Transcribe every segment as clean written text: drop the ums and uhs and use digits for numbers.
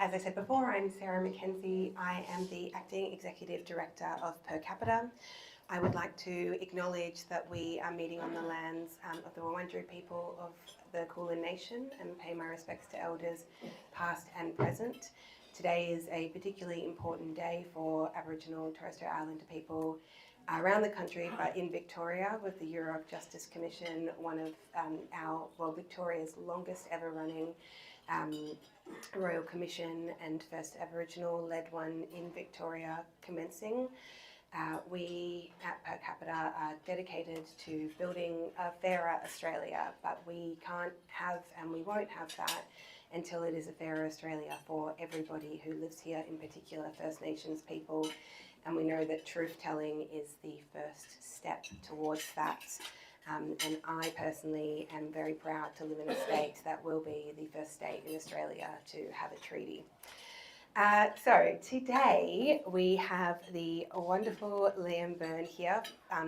As I said before, I'm Sarah Mackenzie. I am the Acting Executive Director of Capita. I would like to acknowledge that we are meeting on the lands of the Wurundjeri people of the Kulin Nation and pay my respects to elders past and present. Today is a particularly important day for Aboriginal Torres Strait Islander people around the country, but in Victoria with the Europe Justice Commission, one of Victoria's longest ever running Royal Commission and first Aboriginal led one in Victoria commencing. We at Per Capita are dedicated to building a fairer Australia, but we can't have and we won't have that until it is a fairer Australia for everybody who lives here, in particular First Nations people. And we know that truth-telling is the first step towards that. And I personally am very proud to live in a state that will be the first state in Australia to have a treaty. So today we have the wonderful Liam Byrne here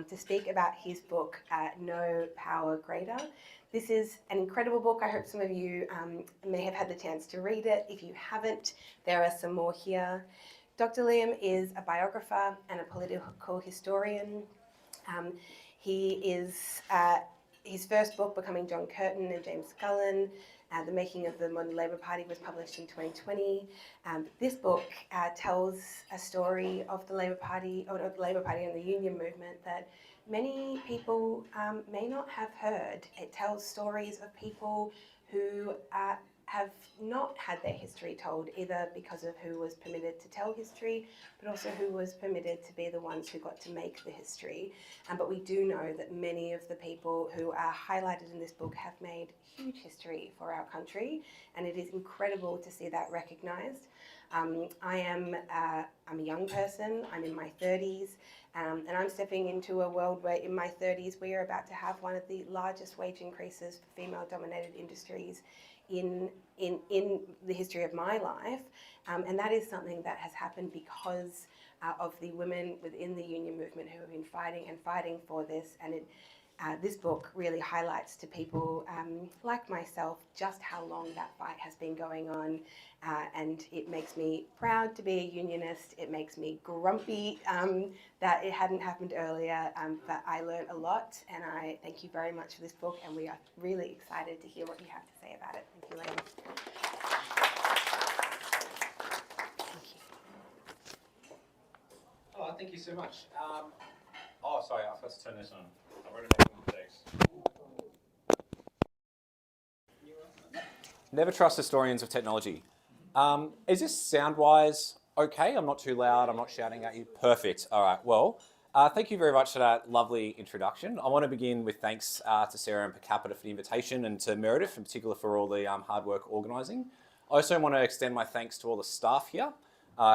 to speak about his book, No Power Greater. This is an incredible book. I hope some of you may have had the chance to read it. If you haven't, there are some more here. Dr. Liam is a biographer and a political historian. He is, his first book, Becoming John Curtin and James Scullin, The Making of the Modern Labour Party, was published in 2020. This book tells a story of the Labour Party, or the Labour Party and the union movement that many people may not have heard. It tells stories of people who have not had their history told, either because of who was permitted to tell history, but also who was permitted to be the ones who got to make the history. But we do know that many of the people who are highlighted in this book have made huge history for our country, and it is incredible to see that recognised. I'm a young person, I'm in my 30s, and I'm stepping into a world where in my 30s we are about to have one of the largest wage increases for female-dominated industries in the history of my life, and that is something that has happened because of the women within the union movement who have been fighting for this. And this book really highlights to people like myself just how long that fight has been going on, and it makes me proud to be a unionist. It makes me grumpy that it hadn't happened earlier, but I learned a lot, and I thank you very much for this book, and we are really excited to hear what you have to say about it. Thank you, Liam. Oh, thank you so much. Sorry, I forgot to turn this on. I wrote it in mistakes. Never trust historians of technology. Is this sound-wise okay? I'm not too loud, I'm not shouting at you. Perfect. All right, well, thank you very much for that lovely introduction. I want to begin with thanks to Sarah and Per Capita for the invitation, and to Meredith in particular for all the hard work organising. I also want to extend my thanks to all the staff here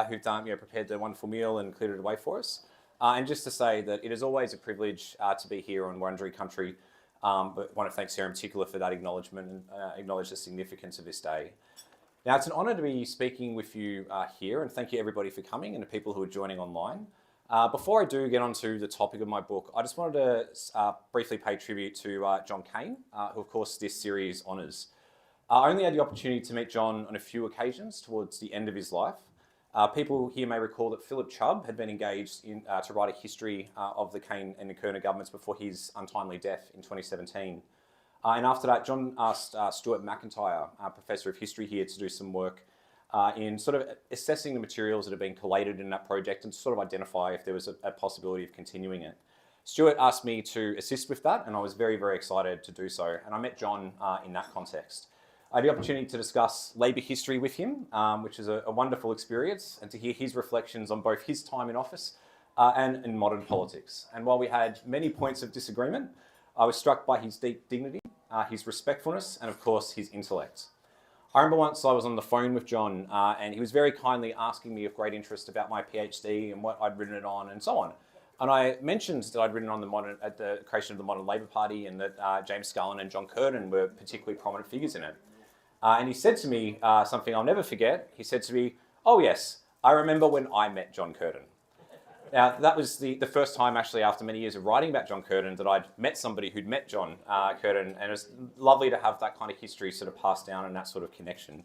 who've done, prepared the wonderful meal and cleared it away for us. And just to say that it is always a privilege to be here on Wurundjeri country, but I want to thank Sarah in particular for that acknowledgement and acknowledge the significance of this day. Now, it's an honour to be speaking with you here, and thank you everybody for coming and the people who are joining online. Before I do get onto the topic of my book, I just wanted to briefly pay tribute to John Cain, who of course this series honours. I only had the opportunity to meet John on a few occasions towards the end of his life. People here may recall that Philip Chubb had been engaged to write a history of the Cain and Kerner governments before his untimely death in 2017. And after that, John asked Stuart McIntyre, Professor of History here, to do some work in sort of assessing the materials that have been collated in that project and sort of identify if there was a possibility of continuing it. Stuart asked me to assist with that, and I was very, very excited to do so. And I met John in that context. I had the opportunity to discuss labour history with him, which is a wonderful experience, and to hear his reflections on both his time in office and in modern politics. And while we had many points of disagreement, I was struck by his deep dignity, his respectfulness, and of course, his intellect. I remember once I was on the phone with John, and he was very kindly asking me of great interest about my PhD and what I'd written it on and so on. And I mentioned that I'd written on the creation of the modern Labour Party, and that James Scullin and John Curtin were particularly prominent figures in it. And he said to me something I'll never forget. He said to me, "Oh yes, I remember when I met John Curtin." Now, that was the first time actually after many years of writing about John Curtin that I'd met somebody who'd met John Curtin, and it was lovely to have that kind of history sort of passed down and that sort of connection.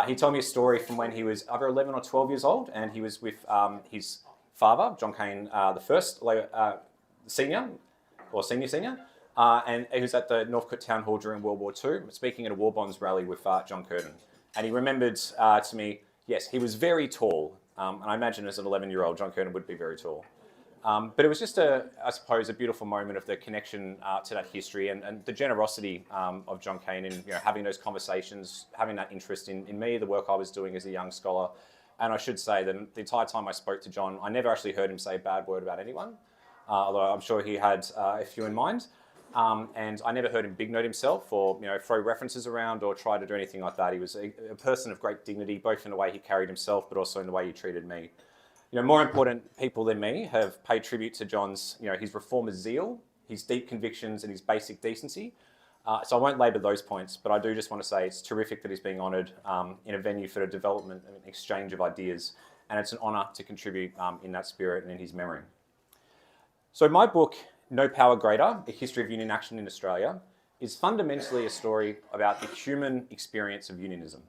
He told me a story from when he was either 11 or 12 years old, and he was with his father, John Cain the first, senior, and he was at the Northcote Town Hall during World War II, speaking at a war bonds rally with John Curtin. And he remembered to me, yes, he was very tall, and I imagine as an 11-year-old, John Curtin would be very tall. But it was just, I suppose, a beautiful moment of the connection to that history and the generosity of John Cain in having those conversations, having that interest in me, the work I was doing as a young scholar. And I should say that the entire time I spoke to John, I never actually heard him say a bad word about anyone, although I'm sure he had a few in mind. And I never heard him big note himself or throw references around or try to do anything like that. He was a person of great dignity, both in the way he carried himself, but also in the way he treated me. More important people than me have paid tribute to John's, his reformer zeal, his deep convictions and his basic decency. So I won't labour those points, but I do just want to say it's terrific that he's being honoured in a venue for the development and exchange of ideas. And it's an honour to contribute in that spirit and in his memory. So my book, No Power Greater, A History of Union Action in Australia, is fundamentally a story about the human experience of unionism.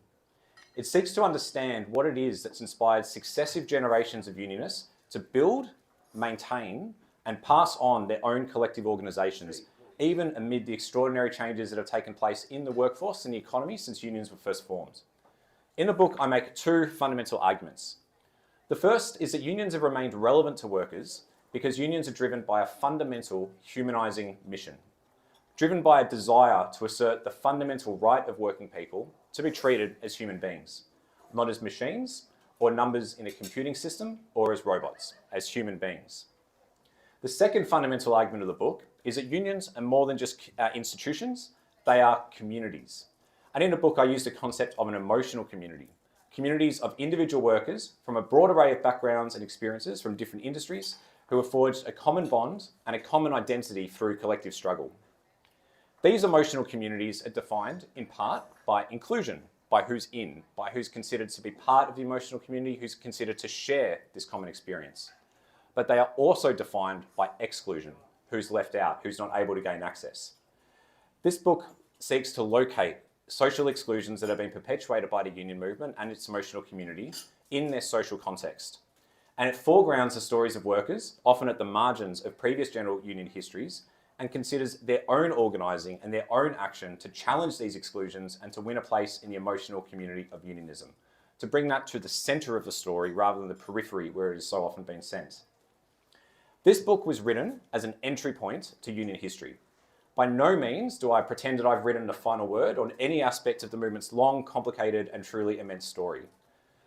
It seeks to understand what it is that's inspired successive generations of unionists to build, maintain, and pass on their own collective organisations, even amid the extraordinary changes that have taken place in the workforce and the economy since unions were first formed. In the book, I make two fundamental arguments. The first is that unions have remained relevant to workers because unions are driven by a fundamental humanising mission, driven by a desire to assert the fundamental right of working people to be treated as human beings, not as machines or numbers in a computing system or as robots, as human beings. The second fundamental argument of the book is that unions are more than just institutions, they are communities. And in the book, I use the concept of an emotional community, communities of individual workers from a broad array of backgrounds and experiences from different industries who have forged a common bond and a common identity through collective struggle. These emotional communities are defined in part by inclusion, by who's in, by who's considered to be part of the emotional community, who's considered to share this common experience. But they are also defined by exclusion, who's left out, who's not able to gain access. This book seeks to locate social exclusions that have been perpetuated by the union movement and its emotional community in their social context. And it foregrounds the stories of workers, often at the margins of previous general union histories, and considers their own organising and their own action to challenge these exclusions and to win a place in the emotional community of unionism, to bring that to the centre of the story rather than the periphery where it has so often been sent. This book was written as an entry point to union history. By no means do I pretend that I've written the final word on any aspect of the movement's long, complicated and truly immense story.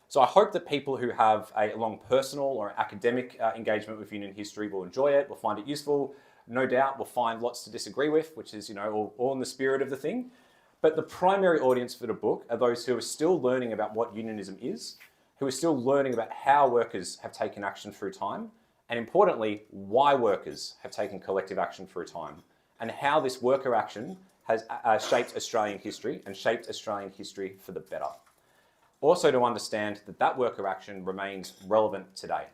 So I hope that people who have a long personal or academic engagement with union history will enjoy it, will find it useful. No doubt we'll find lots to disagree with, which is, all in the spirit of the thing. But the primary audience for the book are those who are still learning about what unionism is, who are still learning about how workers have taken action through time, and importantly, why workers have taken collective action through time, and how this worker action has shaped Australian history and shaped Australian history for the better. Also to understand that that worker action remains relevant today,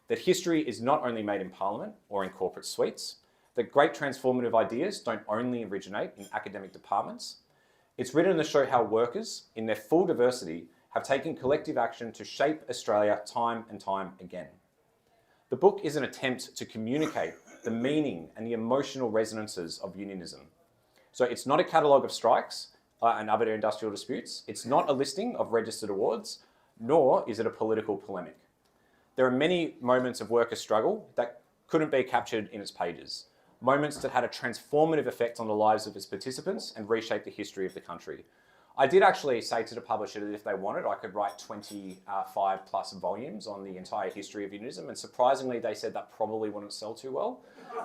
that history is not only made in Parliament or in corporate suites, that great transformative ideas don't only originate in academic departments. It's written to show how workers, in their full diversity, have taken collective action to shape Australia time and time again. The book is an attempt to communicate the meaning and the emotional resonances of unionism. So it's not a catalogue of strikes and other industrial disputes. It's not a listing of registered awards, nor is it a political polemic. There are many moments of worker struggle that couldn't be captured in its pages. Moments that had a transformative effect on the lives of its participants and reshaped the history of the country. I did actually say to the publisher that if they wanted, I could write 25 plus volumes on the entire history of unionism, and surprisingly, they said that probably wouldn't sell too well.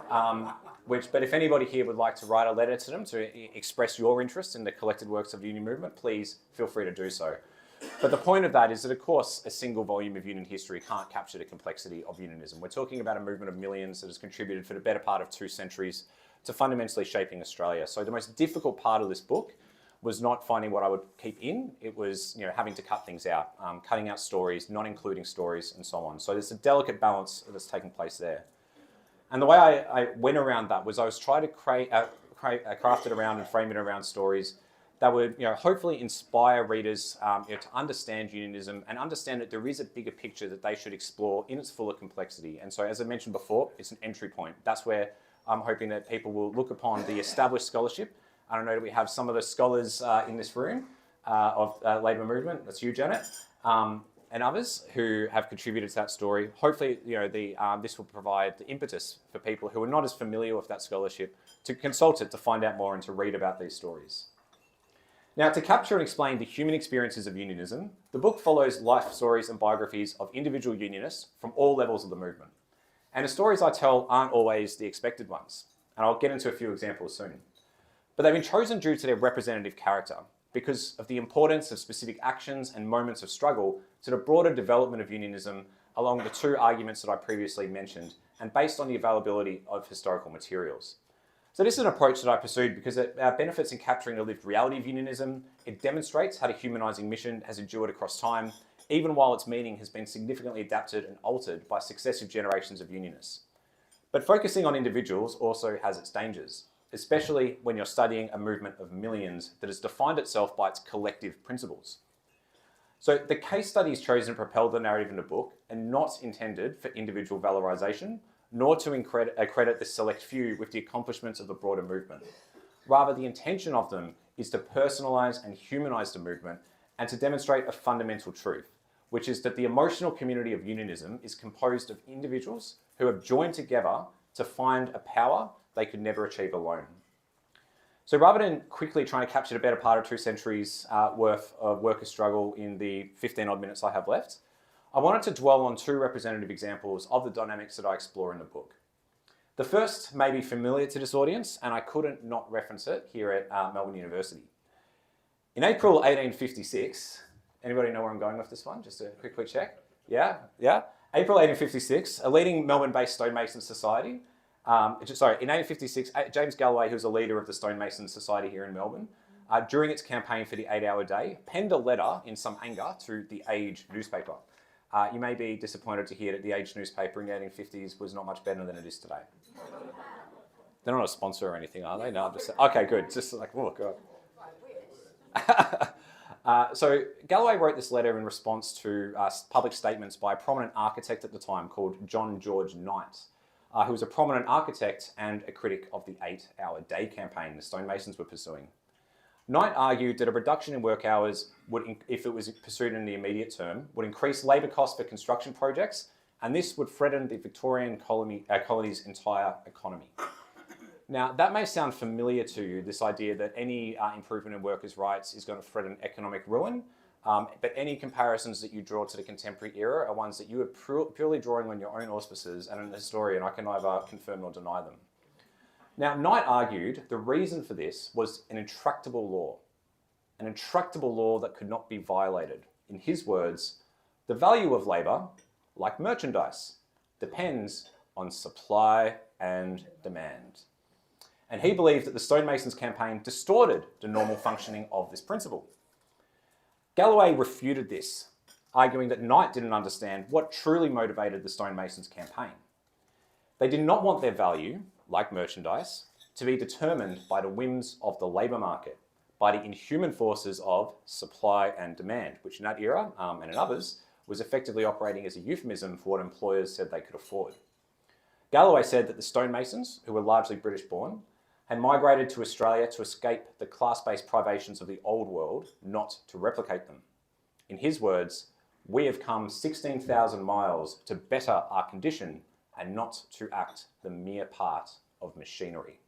But if anybody here would like to write a letter to them to express your interest in the collected works of the union movement, please feel free to do so. But the point of that is that, of course, a single volume of union history can't capture the complexity of unionism. We're talking about a movement of millions that has contributed for the better part of 2 centuries to fundamentally shaping Australia. So the most difficult part of this book was not finding what I would keep in. It was having to cut things out, cutting out stories, not including stories, and so on. So there's a delicate balance that's taking place there. And the way I went around that was I was trying to craft it around and frame it around stories that would hopefully inspire readers to understand unionism and understand that there is a bigger picture that they should explore in its fuller complexity. And so, as I mentioned before, it's an entry point. That's where I'm hoping that people will look upon the established scholarship. I don't know that we have some of the scholars in this room of labour movement. That's you, Janet, and others who have contributed to that story. Hopefully, this will provide the impetus for people who are not as familiar with that scholarship to consult it, to find out more and to read about these stories. Now, to capture and explain the human experiences of unionism, the book follows life stories and biographies of individual unionists from all levels of the movement. And the stories I tell aren't always the expected ones, and I'll get into a few examples soon. But they've been chosen due to their representative character, because of the importance of specific actions and moments of struggle to the broader development of unionism along the two arguments that I previously mentioned, and based on the availability of historical materials. So this is an approach that I pursued because it benefits in capturing the lived reality of unionism. It demonstrates how the humanising mission has endured across time, even while its meaning has been significantly adapted and altered by successive generations of unionists. But focusing on individuals also has its dangers, especially when you're studying a movement of millions that has defined itself by its collective principles. So the case studies chosen to propel the narrative in the book are not intended for individual valorisation, nor to credit the select few with the accomplishments of the broader movement. Rather, the intention of them is to personalise and humanise the movement and to demonstrate a fundamental truth, which is that the emotional community of unionism is composed of individuals who have joined together to find a power they could never achieve alone. So rather than quickly trying to capture the better part of 2 centuries worth of worker struggle in the 15 odd minutes I have left, I wanted to dwell on 2 representative examples of the dynamics that I explore in the book. The first may be familiar to this audience, and I couldn't not reference it here at Melbourne University. In April 1856, anybody know where I'm going with this one? Just a quick check. Yeah? April 1856, a leading Melbourne-based stonemason society. In 1856, James Galloway, who was a leader of the stonemason society here in Melbourne, during its campaign for the 8-hour day, penned a letter in some anger to the Age newspaper. You may be disappointed to hear that the Age newspaper in the 1850s was not much better than it is today. They're not a sponsor or anything, are they? No, I'm just... Okay, good. Just like, oh, God. So Galloway wrote this letter in response to public statements by a prominent architect at the time called John George Knight, who was a prominent architect and a critic of the 8-hour day campaign the stonemasons were pursuing. Knight argued that a reduction in work hours would, if it was pursued in the immediate term, would increase labour costs for construction projects, and this would threaten the Victorian colony's entire economy. Now, that may sound familiar to you, this idea that any improvement in workers' rights is going to threaten economic ruin, but any comparisons that you draw to the contemporary era are ones that you are purely drawing on your own auspices, and an historian, I can neither confirm nor deny them. Now, Knight argued the reason for this was an intractable law that could not be violated. In his words, the value of labour, like merchandise, depends on supply and demand. And he believed that the stonemasons' campaign distorted the normal functioning of this principle. Galloway refuted this, arguing that Knight didn't understand what truly motivated the stonemasons' campaign. They did not want their value, like merchandise, to be determined by the whims of the labour market, by the inhuman forces of supply and demand, which in that era, and in others, was effectively operating as a euphemism for what employers said they could afford. Galloway said that the stonemasons, who were largely British-born, had migrated to Australia to escape the class-based privations of the old world, not to replicate them. In his words, we have come 16,000 miles to better our condition and not to act the mere part of machinery.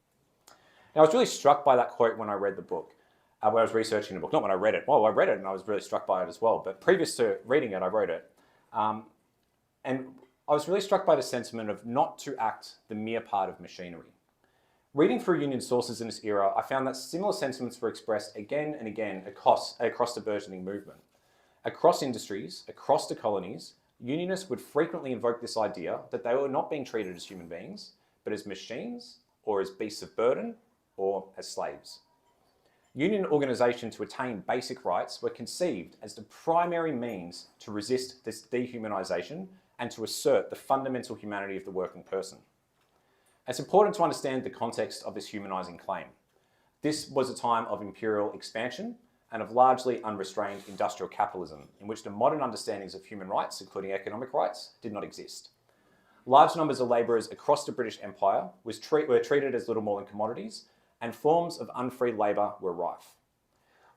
Now, I was really struck by that quote when I read the book, when I was researching the book. Not when I read it. Well, I read it and I was really struck by it as well. But previous to reading it, I wrote it. And I was really struck by the sentiment of not to act the mere part of machinery. Reading through Union sources in this era, I found that similar sentiments were expressed again and again across the burgeoning movement. Across industries, across the colonies, Unionists would frequently invoke this idea that they were not being treated as human beings, but as machines, or as beasts of burden, or as slaves. Union organisation to attain basic rights were conceived as the primary means to resist this dehumanisation and to assert the fundamental humanity of the working person. It's important to understand the context of this humanising claim. This was a time of imperial expansion and of largely unrestrained industrial capitalism, in which the modern understandings of human rights, including economic rights, did not exist. Large numbers of labourers across the British Empire were treated as little more than commodities, and forms of unfree labour were rife.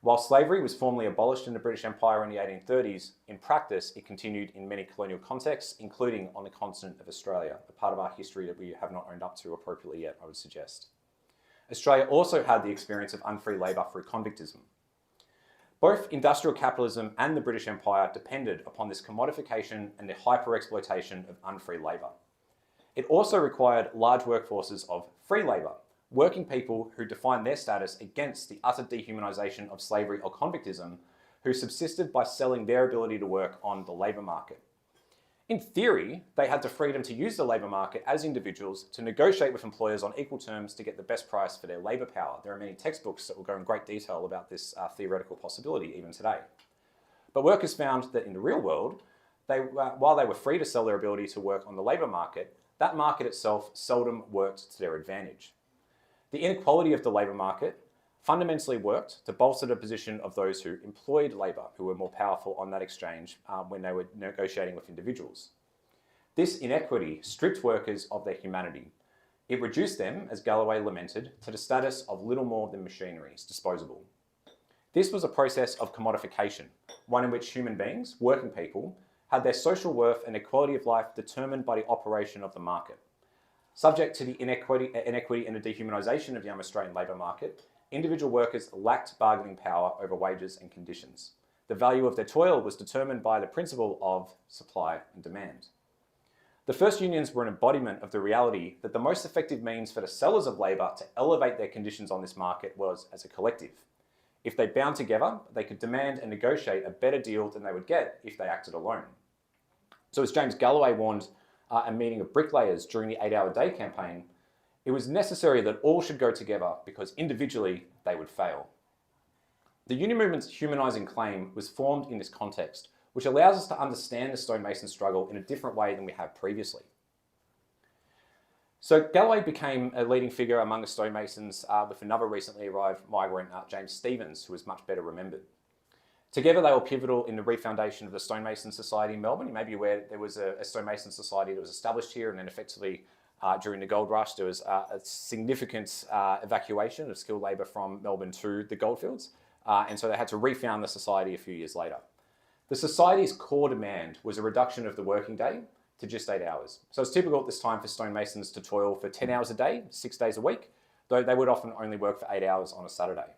While slavery was formally abolished in the British Empire in the 1830s, in practice it continued in many colonial contexts, including on the continent of Australia, a part of our history that we have not owned up to appropriately yet, I would suggest. Australia also had the experience of unfree labour through convictism. Both industrial capitalism and the British Empire depended upon this commodification and the hyper-exploitation of unfree labour. It also required large workforces of free labour, working people who defined their status against the utter dehumanisation of slavery or convictism, who subsisted by selling their ability to work on the labour market. In theory, they had the freedom to use the labour market as individuals to negotiate with employers on equal terms to get the best price for their labour power. There are many textbooks that will go in great detail about this theoretical possibility even today. But workers found that in the real world, while they were free to sell their ability to work on the labour market, that market itself seldom worked to their advantage. The inequality of the labour market fundamentally worked to bolster the position of those who employed labour, who were more powerful on that exchange when they were negotiating with individuals. This inequity stripped workers of their humanity. It reduced them, as Galloway lamented, to the status of little more than machineries, disposable. This was a process of commodification, one in which human beings, working people, had their social worth and their quality of life determined by the operation of the market. Subject to the inequity and the dehumanisation of the Australian labour market, individual workers lacked bargaining power over wages and conditions. The value of their toil was determined by the principle of supply and demand. The first unions were an embodiment of the reality that the most effective means for the sellers of labour to elevate their conditions on this market was as a collective. If they bound together, they could demand and negotiate a better deal than they would get if they acted alone. So as James Galloway warned a meeting of bricklayers during the 8-hour day campaign, it was necessary that all should go together because individually they would fail. The union movement's humanising claim was formed in this context, which allows us to understand the stonemason struggle in a different way than we have previously. So Galloway became a leading figure among the stonemasons with another recently arrived migrant, James Stephens, who is much better remembered. Together they were pivotal in the refoundation of the Stonemason Society in Melbourne. You may be aware there was a Stonemason Society that was established here, and then effectively during the gold rush there was a significant evacuation of skilled labour from Melbourne to the goldfields, and so they had to refound the society a few years later. The society's core demand was a reduction of the working day to just 8 hours. So it's typical at this time for stonemasons to toil for 10 hours a day, 6 days a week, though they would often only work for 8 hours on a Saturday.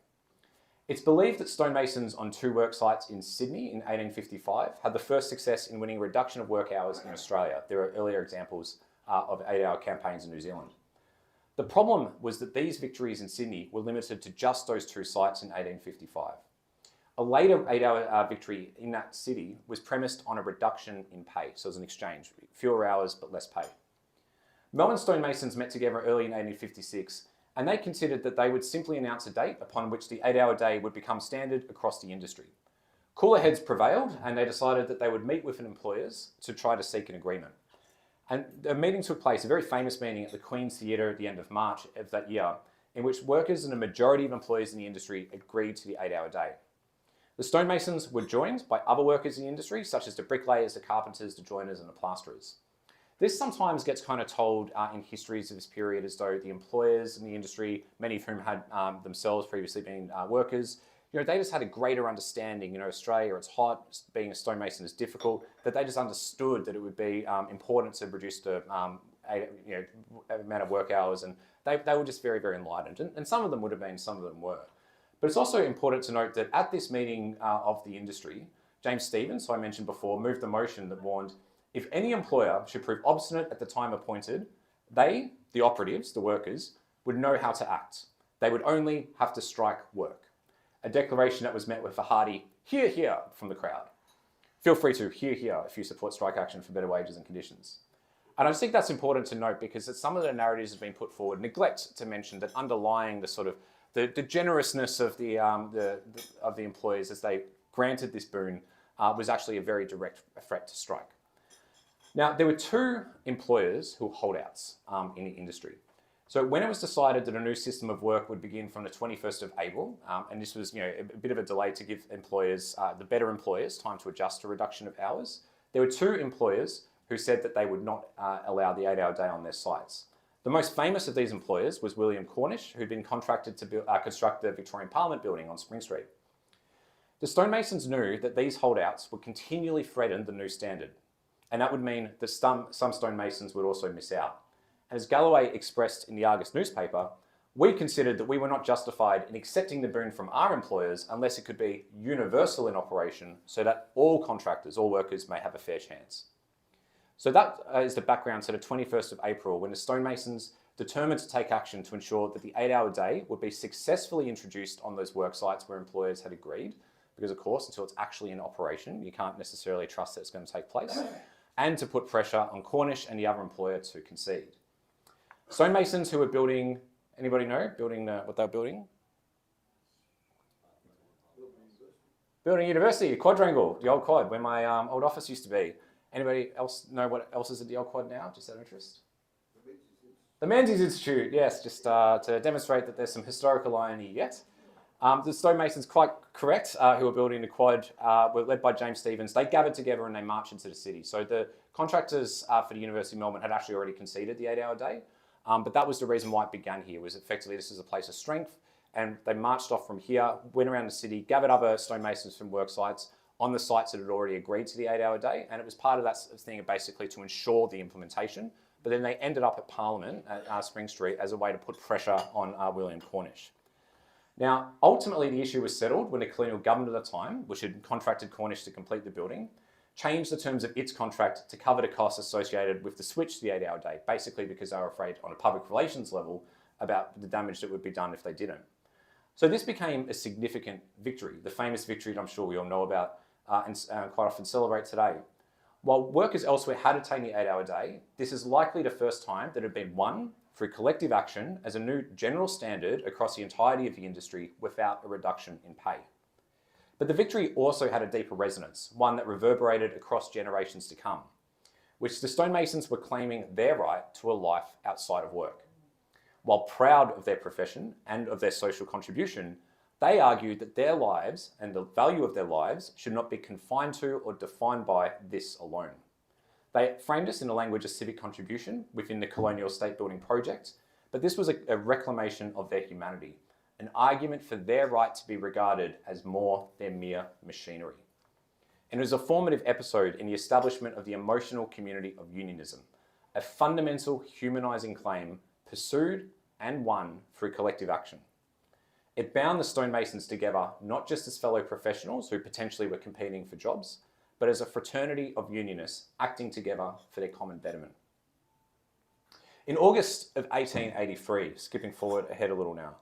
It's believed that stonemasons on 2 work sites in Sydney in 1855 had the first success in winning a reduction of work hours in Australia. There are earlier examples of 8-hour campaigns in New Zealand. The problem was that these victories in Sydney were limited to just those 2 sites in 1855. A later 8-hour victory in that city was premised on a reduction in pay, so it was an exchange, fewer hours but less pay. Melbourne stonemasons met together early in 1856, and they considered that they would simply announce a date upon which the 8-hour day would become standard across the industry. Cooler heads prevailed, and they decided that they would meet with employers to try to seek an agreement. And a meeting took place, a very famous meeting at the Queen's Theatre at the end of March of that year, in which workers and a majority of employees in the industry agreed to the 8-hour day. The stonemasons were joined by other workers in the industry, such as the bricklayers, the carpenters, the joiners, and the plasterers. This sometimes gets kind of told in histories of this period as though the employers in the industry, many of whom had themselves previously been workers, they just had a greater understanding. Australia, it's hot, being a stonemason is difficult, that they just understood that it would be important to reduce the amount of work hours, and they were just very, very enlightened. And some of them would have been, some of them were. But it's also important to note that at this meeting of the industry, James Stephens, who I mentioned before, moved a motion that warned, if any employer should prove obstinate at the time appointed, they, the operatives, the workers, would know how to act. They would only have to strike work. A declaration that was met with a hearty hear, hear from the crowd. Feel free to hear, hear if you support strike action for better wages and conditions. And I just think that's important to note because some of the narratives have been put forward neglect to mention that underlying the sort of the generousness of the employers as they granted this boon was actually a very direct threat to strike. Now, there were 2 employers who were holdouts in the industry. So when it was decided that a new system of work would begin from the 21st of April, and this was a bit of a delay to give employers, the better employers, time to adjust to reduction of hours, there were two employers who said that they would not allow the 8-hour day on their sites. The most famous of these employers was William Cornish, who'd been contracted to construct the Victorian Parliament building on Spring Street. The stonemasons knew that these holdouts would continually threaten the new standard, and that would mean that some stonemasons would also miss out. As Galloway expressed in the Argus newspaper, we considered that we were not justified in accepting the boon from our employers unless it could be universal in operation so that all contractors, all workers may have a fair chance. So that is the background to the 21st of April when the stonemasons determined to take action to ensure that the 8-hour day would be successfully introduced on those work sites where employers had agreed, because of course, until it's actually in operation, you can't necessarily trust that it's going to take place, and to put pressure on Cornish and the other employer to concede. Stonemasons who were building, anybody know, what they were building? Building university, quadrangle, the old quad, where my old office used to be. Anybody else know what else is at the old quad now, just out of interest? The Menzies Institute, yes, just to demonstrate that there's some historical irony yet. The stonemasons, quite correct, who were building the quad, were led by James Stephens. They gathered together and they marched into the city. So the contractors for the University of Melbourne had actually already conceded the 8-hour day. But that was the reason why it began here, was effectively this is a place of strength, and they marched off from here, went around the city, gathered other stonemasons from work sites on the sites that had already agreed to the 8-hour day, and it was part of that thing basically to ensure the implementation, but then they ended up at Parliament at Spring Street as a way to put pressure on William Cornish. Now, ultimately the issue was settled when the colonial government at the time, which had contracted Cornish to complete the building, changed the terms of its contract to cover the costs associated with the switch to the 8-hour day, basically because they were afraid on a public relations level about the damage that would be done if they didn't. So this became a significant victory, the famous victory that I'm sure we all know about and quite often celebrate today. While workers elsewhere had attained the 8-hour day, this is likely the first time that it had been won through collective action as a new general standard across the entirety of the industry without a reduction in pay. But the victory also had a deeper resonance, one that reverberated across generations to come, which the stonemasons were claiming their right to a life outside of work. While proud of their profession and of their social contribution, they argued that their lives and the value of their lives should not be confined to or defined by this alone. They framed this in the language of civic contribution within the colonial state building project, but this was a reclamation of their humanity, an argument for their right to be regarded as more than mere machinery. And it was a formative episode in the establishment of the emotional community of unionism, a fundamental humanising claim pursued and won through collective action. It bound the stonemasons together not just as fellow professionals who potentially were competing for jobs, but as a fraternity of unionists acting together for their common betterment. In August of 1883, skipping forward ahead a little now,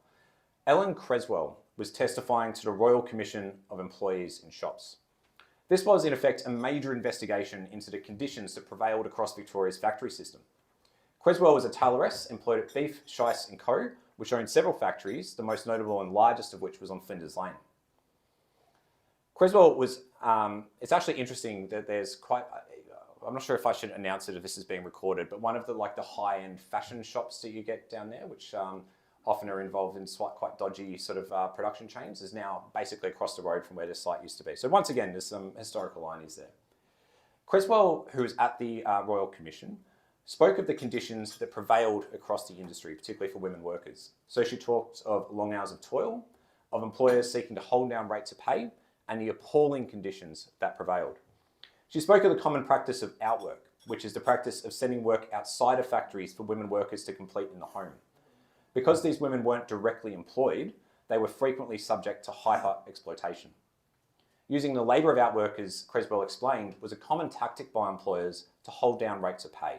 Ellen Creswell was testifying to the Royal Commission of Employees in Shops. This was, in effect, a major investigation into the conditions that prevailed across Victoria's factory system. Creswell was a tailoress employed at Beef, Shice & Co., which owned several factories, the most notable and largest of which was on Flinders Lane. Creswell was, it's actually interesting that there's quite, I'm not sure if I should announce it if this is being recorded, but one of the high-end fashion shops that you get down there, which often are involved in quite dodgy sort of production chains, is now basically across the road from where this site used to be. So once again, there's some historical ironies there. Creswell, who was at the Royal Commission, spoke of the conditions that prevailed across the industry, particularly for women workers. So she talked of long hours of toil, of employers seeking to hold down rates of pay, and the appalling conditions that prevailed. She spoke of the common practice of outwork, which is the practice of sending work outside of factories for women workers to complete in the home. Because these women weren't directly employed, they were frequently subject to hyper-exploitation. Using the labour of outworkers, Creswell explained, was a common tactic by employers to hold down rates of pay.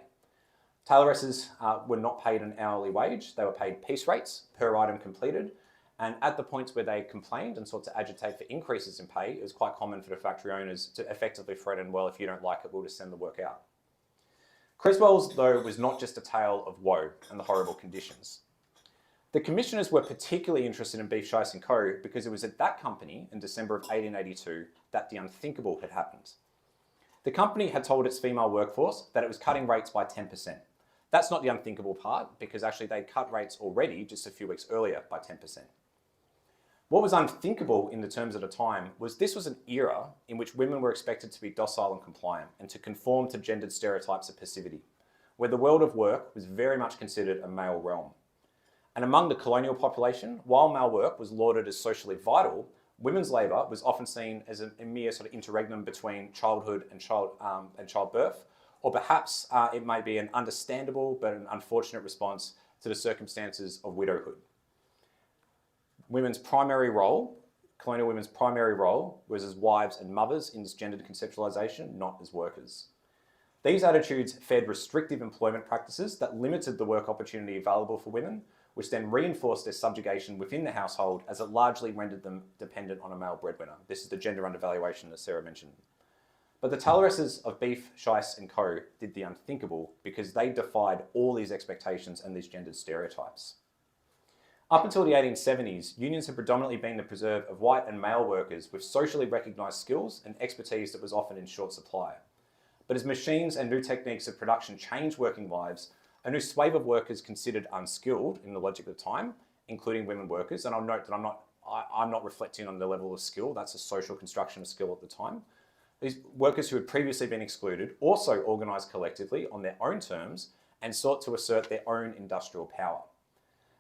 Tailoresses were not paid an hourly wage, they were paid piece rates per item completed, and at the points where they complained and sought to agitate for increases in pay, it was quite common for the factory owners to effectively threaten, well, if you don't like it, we'll just send the work out. Creswell's, though, was not just a tale of woe and the horrible conditions. The commissioners were particularly interested in Beef, Shice & Co. because it was at that company in December of 1882 that the unthinkable had happened. The company had told its female workforce that it was cutting rates by 10%. That's not the unthinkable part, because actually they'd cut rates already just a few weeks earlier by 10%. What was unthinkable in the terms at the time was this was an era in which women were expected to be docile and compliant and to conform to gendered stereotypes of passivity, where the world of work was very much considered a male realm. And among the colonial population, while male work was lauded as socially vital, women's labour was often seen as a mere sort of interregnum between childhood and childbirth, or perhaps it might be an understandable but an unfortunate response to the circumstances of widowhood. Colonial women's primary role was as wives and mothers in this gendered conceptualisation, not as workers. These attitudes fed restrictive employment practices that limited the work opportunity available for women, which then reinforced their subjugation within the household as it largely rendered them dependent on a male breadwinner. This is the gender undervaluation that Sarah mentioned. But the Torreses of Beef, Shice and Co. did the unthinkable because they defied all these expectations and these gendered stereotypes. Up until the 1870s, unions had predominantly been the preserve of white and male workers with socially recognised skills and expertise that was often in short supply. But as machines and new techniques of production changed working lives, a new swathe of workers considered unskilled in the logic of the time, including women workers, and I'll note that I'm not reflecting on the level of skill, that's a social construction of skill at the time. These workers who had previously been excluded also organised collectively on their own terms and sought to assert their own industrial power.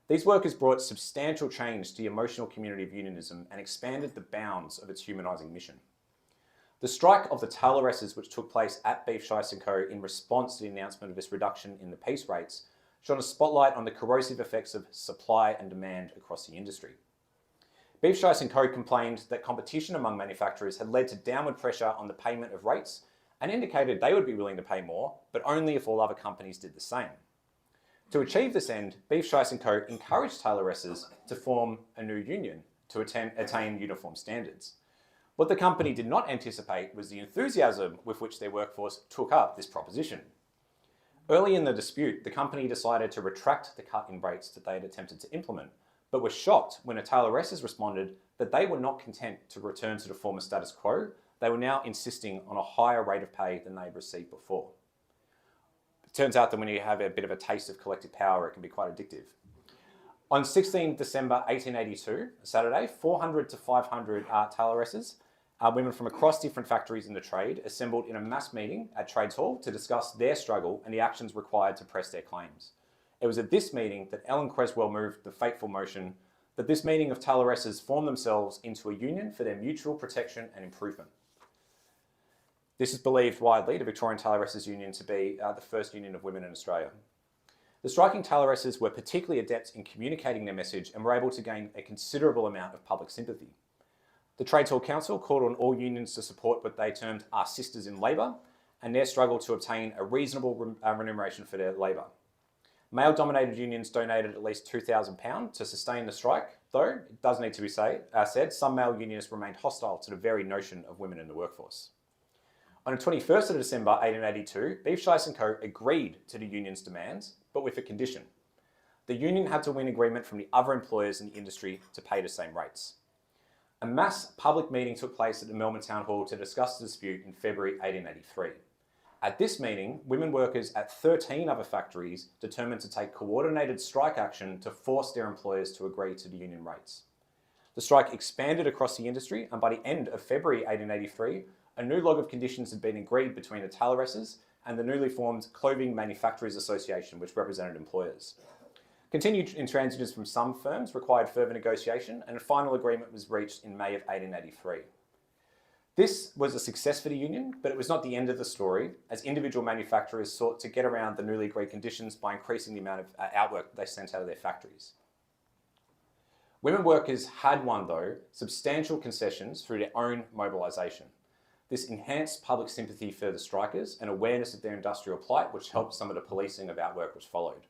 These workers brought substantial change to the emotional community of unionism and expanded the bounds of its humanising mission. The strike of the Tayloresses, which took place at Beef, Shice and Co. in response to the announcement of this reduction in the piece rates, shone a spotlight on the corrosive effects of supply and demand across the industry. Beef, Shice and Co. complained that competition among manufacturers had led to downward pressure on the payment of rates and indicated they would be willing to pay more, but only if all other companies did the same. To achieve this end, Beef, Shice and Co. encouraged Tayloresses to form a new union to attain uniform standards. What the company did not anticipate was the enthusiasm with which their workforce took up this proposition. Early in the dispute, the company decided to retract the cut in rates that they had attempted to implement, but were shocked when the Tayloresses responded that they were not content to return to the former status quo. They were now insisting on a higher rate of pay than they had received before. It turns out that when you have a bit of a taste of collective power, it can be quite addictive. On 16 December 1882, Saturday, 400 to 500 Tayloresses, women from across different factories in the trade, assembled in a mass meeting at Trades Hall to discuss their struggle and the actions required to press their claims. It was at this meeting that Ellen Creswell moved the fateful motion that this meeting of Tayloresses form themselves into a union for their mutual protection and improvement. This is believed widely, the Victorian Tayloresses Union, to be the first union of women in Australia. The striking Tayloresses were particularly adept in communicating their message and were able to gain a considerable amount of public sympathy. The Trades Hall Council called on all unions to support what they termed our sisters in labour and their struggle to obtain a reasonable remuneration for their labour. Male-dominated unions donated at least £2,000 to sustain the strike, though, it does need to be said, some male unionists remained hostile to the very notion of women in the workforce. On the 21st of December 1882, Beef, Shice and Co. agreed to the union's demands, but with a condition. The union had to win agreement from the other employers in the industry to pay the same rates. A mass public meeting took place at the Melbourne Town Hall to discuss the dispute in February 1883. At this meeting, women workers at 13 other factories determined to take coordinated strike action to force their employers to agree to the union rates. The strike expanded across the industry, and by the end of February 1883, a new log of conditions had been agreed between the Tayloresses and the newly formed Clothing Manufacturers Association, which represented employers. Continued intransigence from some firms required further negotiation, and a final agreement was reached in May of 1883. This was a success for the union, but it was not the end of the story, as individual manufacturers sought to get around the newly agreed conditions by increasing the amount of outwork they sent out of their factories. Women workers had won, though, substantial concessions through their own mobilisation. This enhanced public sympathy for the strikers and awareness of their industrial plight, which helped some of the policing of outwork which followed.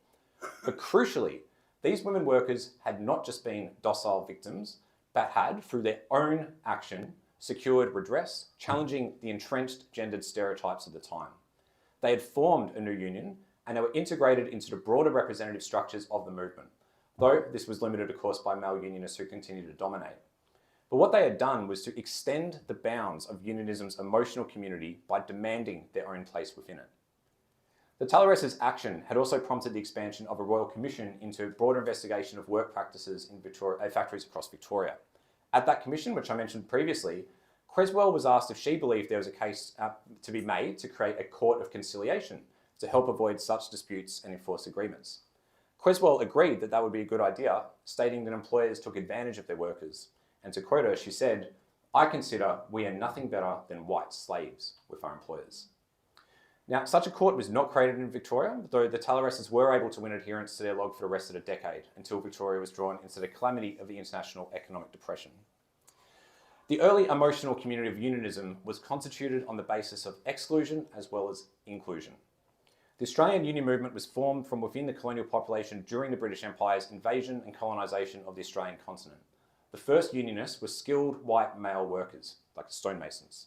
But crucially, these women workers had not just been docile victims, but had, through their own action, secured redress, challenging the entrenched gendered stereotypes of the time. They had formed a new union, and they were integrated into the broader representative structures of the movement, though this was limited, of course, by male unionists who continued to dominate. But what they had done was to extend the bounds of unionism's emotional community by demanding their own place within it. The Torres' action had also prompted the expansion of a royal commission into broader investigation of work practices in factories across Victoria. At that commission, which I mentioned previously, Creswell was asked if she believed there was a case to be made to create a court of conciliation to help avoid such disputes and enforce agreements. Creswell agreed that that would be a good idea, stating that employers took advantage of their workers. And to quote her, she said, "I consider we are nothing better than white slaves with our employers." Now, such a court was not created in Victoria, though the Torreses were able to win adherence to their log for the rest of the decade, until Victoria was drawn into the calamity of the international economic depression. The early emotional community of unionism was constituted on the basis of exclusion as well as inclusion. The Australian union movement was formed from within the colonial population during the British Empire's invasion and colonisation of the Australian continent. The first unionists were skilled white male workers, like the stonemasons.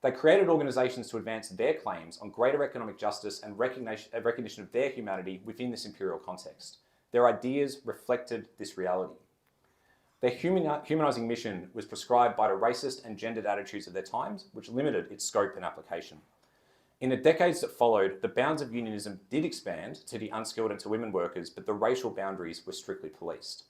They created organisations to advance their claims on greater economic justice and recognition of their humanity within this imperial context. Their ideas reflected this reality. Their humanising mission was prescribed by the racist and gendered attitudes of their times, which limited its scope and application. In the decades that followed, the bounds of unionism did expand to the unskilled and to women workers, but the racial boundaries were strictly policed.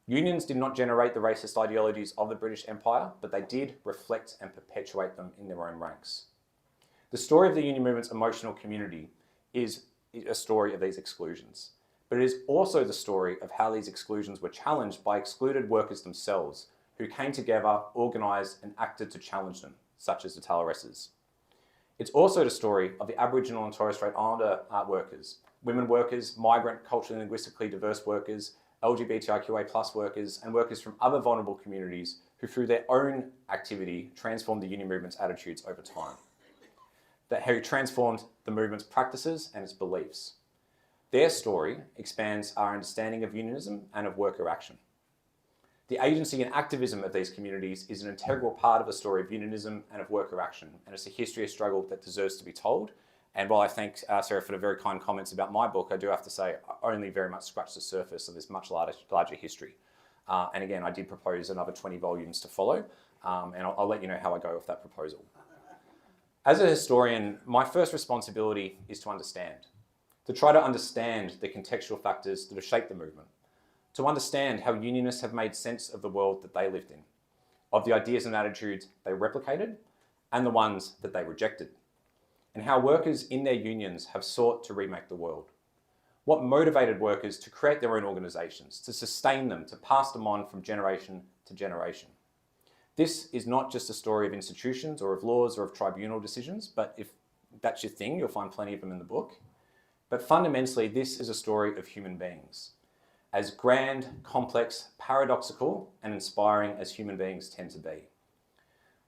Unions did not generate the racist ideologies of the British Empire, but they did reflect and perpetuate them in their own ranks. The story of the union movement's emotional community is a story of these exclusions, but it is also the story of how these exclusions were challenged by excluded workers themselves, who came together, organised and acted to challenge them, such as the Torreses. It's also the story of the Aboriginal and Torres Strait Islander workers, women workers, migrant, culturally and linguistically diverse workers, LGBTIQA+ workers, and workers from other vulnerable communities who, through their own activity, transformed the union movement's attitudes over time. Who transformed the movement's practices and its beliefs. Their story expands our understanding of unionism and of worker action. The agency and activism of these communities is an integral part of the story of unionism and of worker action, and it's a history of struggle that deserves to be told. And while I thank Sarah for the very kind comments about my book, I do have to say I only very much scratched the surface of this much larger history. And again, I did propose another 20 volumes to follow, and I'll let you know how I go with that proposal. As a historian, my first responsibility is to try to understand the contextual factors that have shaped the movement, to understand how unionists have made sense of the world that they lived in, of the ideas and attitudes they replicated, and the ones that they rejected, and how workers in their unions have sought to remake the world. What motivated workers to create their own organisations, to sustain them, to pass them on from generation to generation. This is not just a story of institutions or of laws or of tribunal decisions, but if that's your thing, you'll find plenty of them in the book. But fundamentally, this is a story of human beings, as grand, complex, paradoxical, and inspiring as human beings tend to be.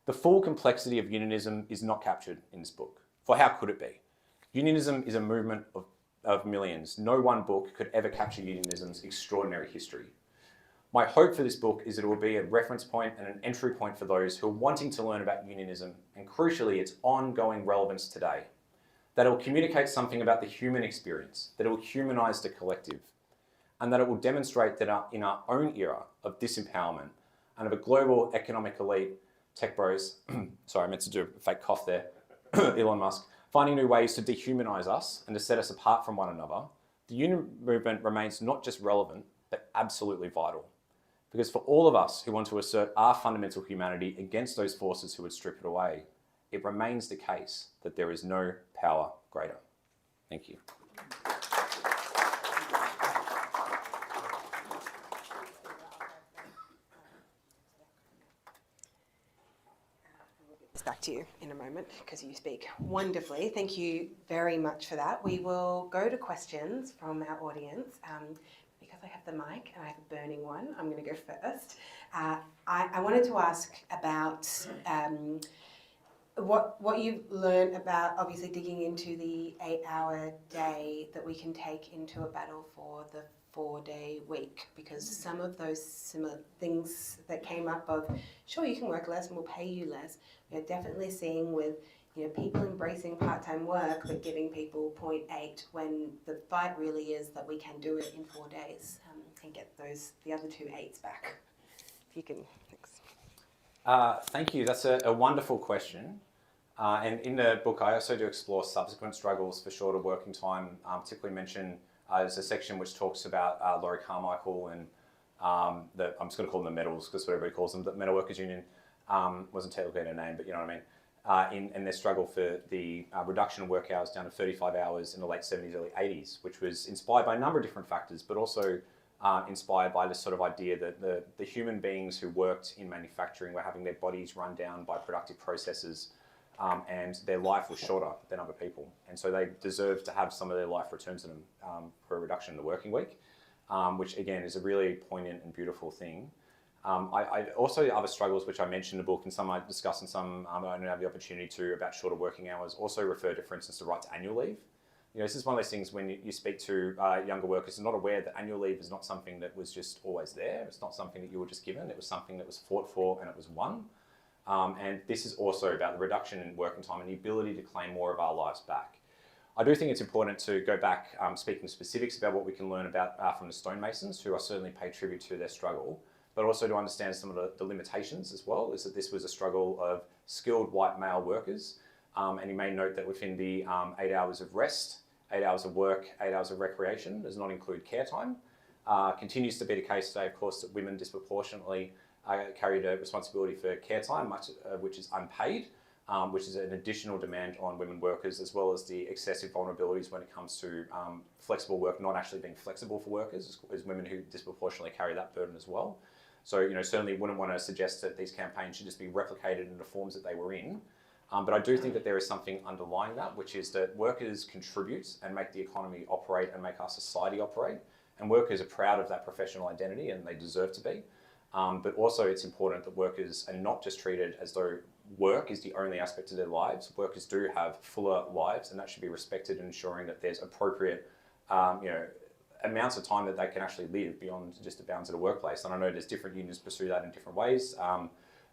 The full complexity of unionism is not captured in this book. For how could it be? Unionism is a movement of millions. No one book could ever capture unionism's extraordinary history. My hope for this book is that it will be a reference point and an entry point for those who are wanting to learn about unionism and, crucially, its ongoing relevance today. That it will communicate something about the human experience, that it will humanise the collective, and that it will demonstrate that in our own era of disempowerment and of a global economic elite, tech bros, sorry, I meant to do a fake cough there, Elon Musk, finding new ways to dehumanise us and to set us apart from one another, the union movement remains not just relevant, but absolutely vital. Because for all of us who want to assert our fundamental humanity against those forces who would strip it away, it remains the case that there is no power greater. Thank you. Back to you in a moment because you speak wonderfully. Thank you very much for that. We will go to questions from our audience. Because I have the mic and I have a burning one, I'm going to go first. I wanted to ask about what you've learned about obviously digging into the 8-hour day that we can take into a battle for the 4-day week, because some of those similar things that came up of, sure, you can work less and we'll pay you less, we're definitely seeing with people embracing part-time work but giving people 0.8 when the fight really is that we can do it in 4 days and get the other 2 8s back. If you can, thanks. Thank you. That's a wonderful question. And in the book, I also do explore subsequent struggles for shorter working time, particularly mention there's a section which talks about Laurie Carmichael and I'm just going to call them the metals because what everybody calls them, the Metal Workers Union, wasn't technically their name, but you know what I mean, in their struggle for the reduction of work hours down to 35 hours in the late 70s, early 80s, which was inspired by a number of different factors, but also inspired by this sort of idea that the human beings who worked in manufacturing were having their bodies run down by productive processes and their life was shorter than other people. And so they deserved to have some of their life returned to them for a reduction in the working week, which again is a really poignant and beautiful thing. I also, other struggles which I mentioned in the book and some I discuss and some I don't have the opportunity to about shorter working hours also refer to, for instance, the right to annual leave. You know, this is one of those things when you speak to younger workers who are not aware that annual leave is not something that was just always there. It's not something that you were just given. It was something that was fought for and it was won. And this is also about the reduction in working time and the ability to claim more of our lives back. I do think it's important to go back, speaking specifics about what we can learn about from the stonemasons, who I certainly pay tribute to their struggle, but also to understand some of the limitations as well, is that this was a struggle of skilled white male workers. And you may note that within the 8 hours of rest, 8 hours of work, 8 hours of recreation does not include care time. Continues to be the case today, of course, that women disproportionately carried a responsibility for care time, much which is unpaid, which is an additional demand on women workers, as well as the excessive vulnerabilities when it comes to flexible work not actually being flexible for workers, as women who disproportionately carry that burden as well. So, you know, certainly wouldn't want to suggest that these campaigns should just be replicated in the forms that they were in. But I do think that there is something underlying that, which is that workers contribute and make the economy operate and make our society operate. And workers are proud of that professional identity and they deserve to be. But also it's important that workers are not just treated as though work is the only aspect of their lives. Workers do have fuller lives and that should be respected, and ensuring that there's appropriate amounts of time that they can actually live beyond just the bounds of the workplace. And I know there's different unions pursue that in different ways.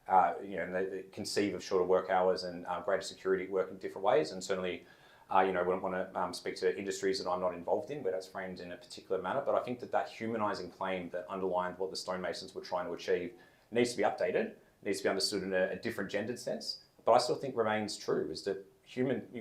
They conceive of shorter work hours and greater security at work in different ways. And certainly, wouldn't want to speak to industries that I'm not involved in, where that's framed in a particular manner. But I think that humanising claim that underlined what the stonemasons were trying to achieve needs to be updated, needs to be understood in a different gendered sense. But I still think remains true, is that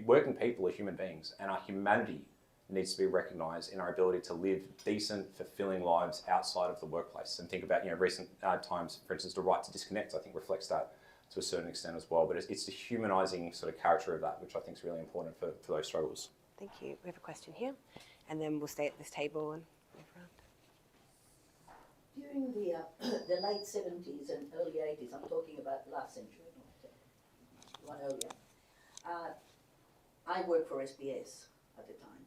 working people are human beings, and our humanity needs to be recognised in our ability to live decent, fulfilling lives outside of the workplace. And think about, recent times, for instance, the right to disconnect, I think reflects that to a certain extent as well. But it's the humanising sort of character of that, which I think is really important for those struggles. Thank you. We have a question here, and then we'll stay at this table and move around. During the late 70s and early 80s, I'm talking about last century, not one earlier, I worked for SBS at the time.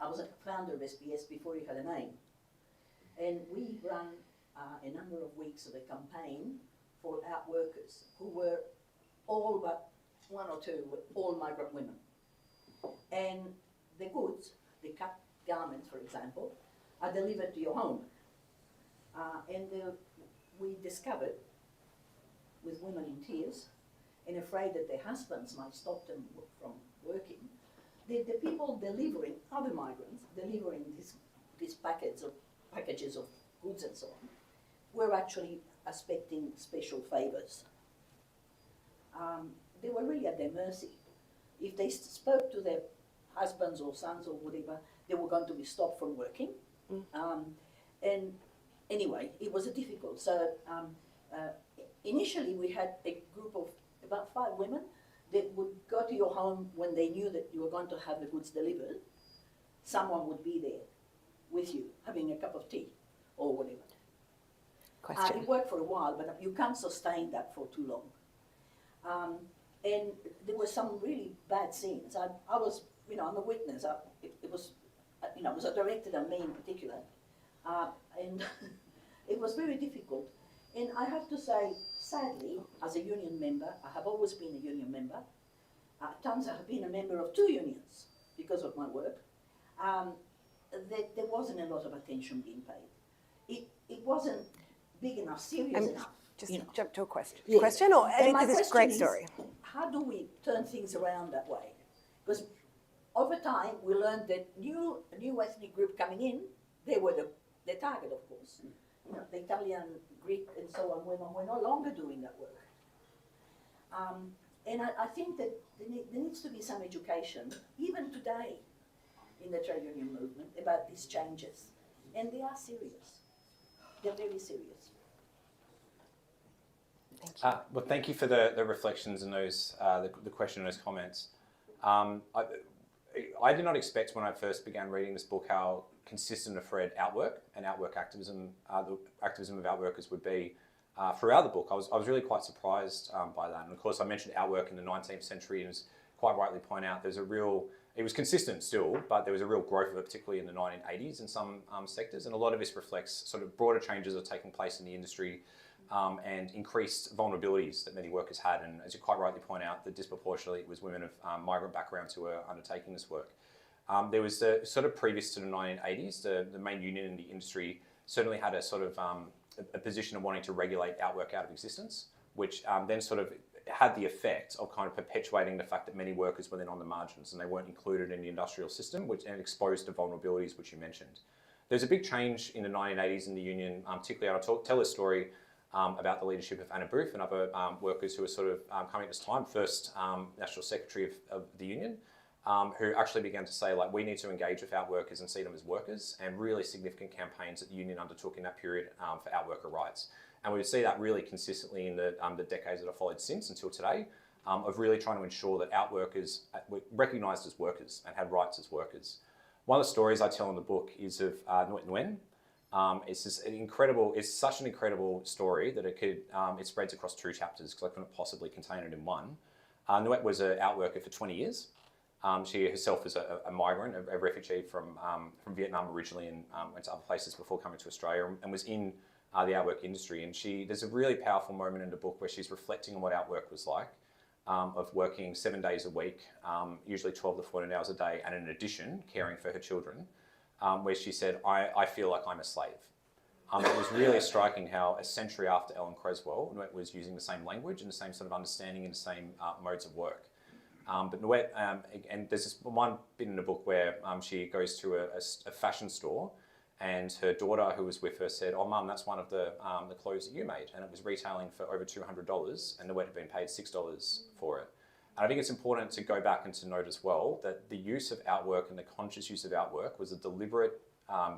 I was a founder of SBS before it had a name. And we ran a number of weeks of a campaign for out workers who were all but one or two, were all migrant women. And the goods, the cut garments, for example, are delivered to your home. We discovered, with women in tears and afraid that their husbands might stop them from working, the people delivering, other migrants, delivering these packages of goods and so on, were actually expecting special favours. They were really at their mercy. If they spoke to their husbands or sons or whatever, they were going to be stopped from working. And anyway, it was difficult. So initially we had a group of about 5 women that would go to your home when they knew that you were going to have the goods delivered. Someone would be there with you, having a cup of tea or whatever. Question. It worked for a while, but you can't sustain that for too long. And there were some really bad scenes. I was, I'm a witness. It was directed at me in particular. And it was very difficult. And I have to say, sadly, as a union member, I have always been a union member. At times I have been a member of 2 unions because of my work. There wasn't a lot of attention being paid. It wasn't big enough, serious enough. Just jump to a question. Yes. Question, or my this is a great story. How do we turn things around that way? Because over time we learned that new ethnic group coming in, they were the target, of course. The Italian, Greek, and so on women were no longer doing that work. And I think that there needs to be some education, even today, in the trade union movement about these changes. And they are serious. They're very serious. Thank you. Well, thank you for the reflections and those the question and those comments. I did not expect when I first began reading this book how consistent a thread outwork and outwork activism, the activism of outworkers would be throughout the book. I was really quite surprised by that. And of course, I mentioned outwork in the 19th century, and as quite rightly point out, it was consistent still, but there was a real growth of it, particularly in the 1980s in some sectors. And a lot of this reflects sort of broader changes that are taking place in the industry and increased vulnerabilities that many workers had. And as you quite rightly point out, that disproportionately it was women of migrant backgrounds who were undertaking this work. There was the sort of previous to the 1980s, the main union in the industry certainly had a sort of a position of wanting to regulate outwork out of existence, which then sort of had the effect of kind of perpetuating the fact that many workers were then on the margins and they weren't included in the industrial system, and exposed to vulnerabilities, which you mentioned. There's a big change in the 1980s in the union, particularly I'll tell this story about the leadership of Anna Booth and other workers who were sort of coming at this time, first National Secretary of the union, who actually began to say, like, we need to engage with outworkers and see them as workers, and really significant campaigns that the union undertook in that period for outworker rights. And we would see that really consistently in the decades that have followed since until today, of really trying to ensure that outworkers were recognised as workers and had rights as workers. One of the stories I tell in the book is of Nuet Nguyen. It's such an incredible story that it spreads across 2 chapters because I couldn't possibly contain it in one. Nuet was an outworker for 20 years. She herself is a migrant, a refugee from Vietnam originally, and went to other places before coming to Australia, and was in the outwork industry. And there's a really powerful moment in the book where she's reflecting on what outwork was like, of working 7 days a week, usually 12 to 14 hours a day, and in addition, caring for her children, where she said, I feel like I'm a slave. It was really striking how a century after Ellen Creswell, Nuet was using the same language and the same sort of understanding and the same modes of work. But Nuet, and there's this one bit in the book where she goes to a fashion store, and her daughter who was with her said, oh mum, that's one of the clothes that you made, and it was retailing for over $200, and Nuet had been paid $6 for it. And I think it's important to go back and to note as well that the use of outwork and the conscious use of outwork was a deliberate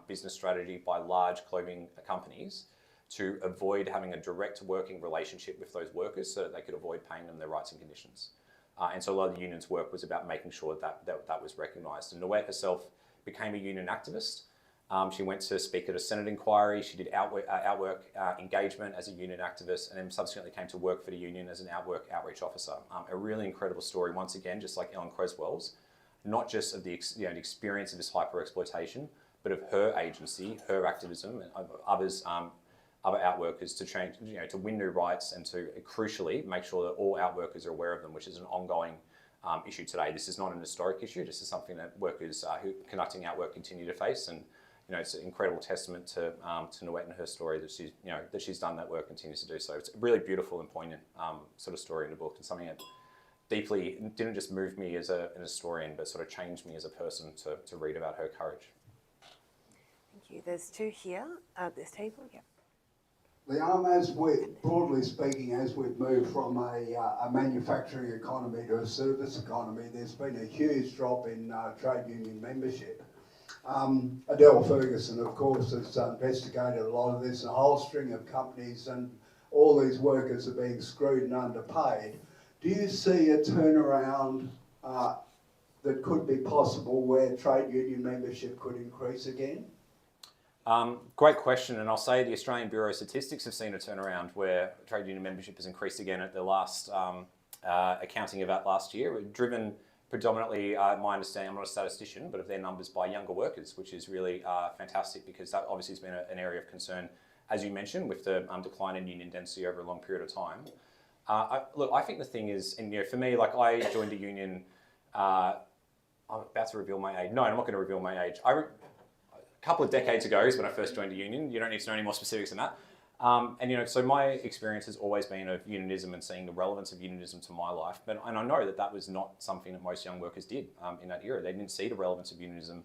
business strategy by large clothing companies to avoid having a direct working relationship with those workers so that they could avoid paying them their rights and conditions. And so a lot of the union's work was about making sure that was recognised. And Nuet herself became a union activist. She went to speak at a Senate inquiry. She did outwork engagement as a union activist, and then subsequently came to work for the union as an outwork outreach officer. A really incredible story, once again, just like Ellen Creswell's, not just of the experience of this hyper-exploitation, but of her agency, her activism, and of others, other outworkers to change, to win new rights and to crucially make sure that all outworkers are aware of them, which is an ongoing issue today. This is not an historic issue. This is something that workers who are conducting outwork continue to face, and it's an incredible testament to Nuet and her story that she's done that work, continues to do so. It's a really beautiful and poignant sort of story in the book, and something that deeply didn't just move me as an historian, but sort of changed me as a person to read about her courage. Thank you. There's 2 here at this table. Yeah. Liam, broadly speaking, as we've moved from a manufacturing economy to a service economy, there's been a huge drop in trade union membership. Adele Ferguson, of course, has investigated a lot of this, and a whole string of companies, and all these workers are being screwed and underpaid. Do you see a turnaround that could be possible where trade union membership could increase again? Great question, and I'll say the Australian Bureau of Statistics have seen a turnaround where trade union membership has increased again at the last accounting of that last year, driven predominantly, my understanding, I'm not a statistician, but of their numbers by younger workers, which is really fantastic, because that obviously has been an area of concern, as you mentioned, with the decline in union density over a long period of time. Look, I think the thing is, and for me, like, I joined a union, I'm about to reveal my age. No, I'm not going to reveal my age. A couple of decades ago is when I first joined a union. You don't need to know any more specifics than that. So my experience has always been of unionism and seeing the relevance of unionism to my life. And I know that was not something that most young workers did in that era. They didn't see the relevance of unionism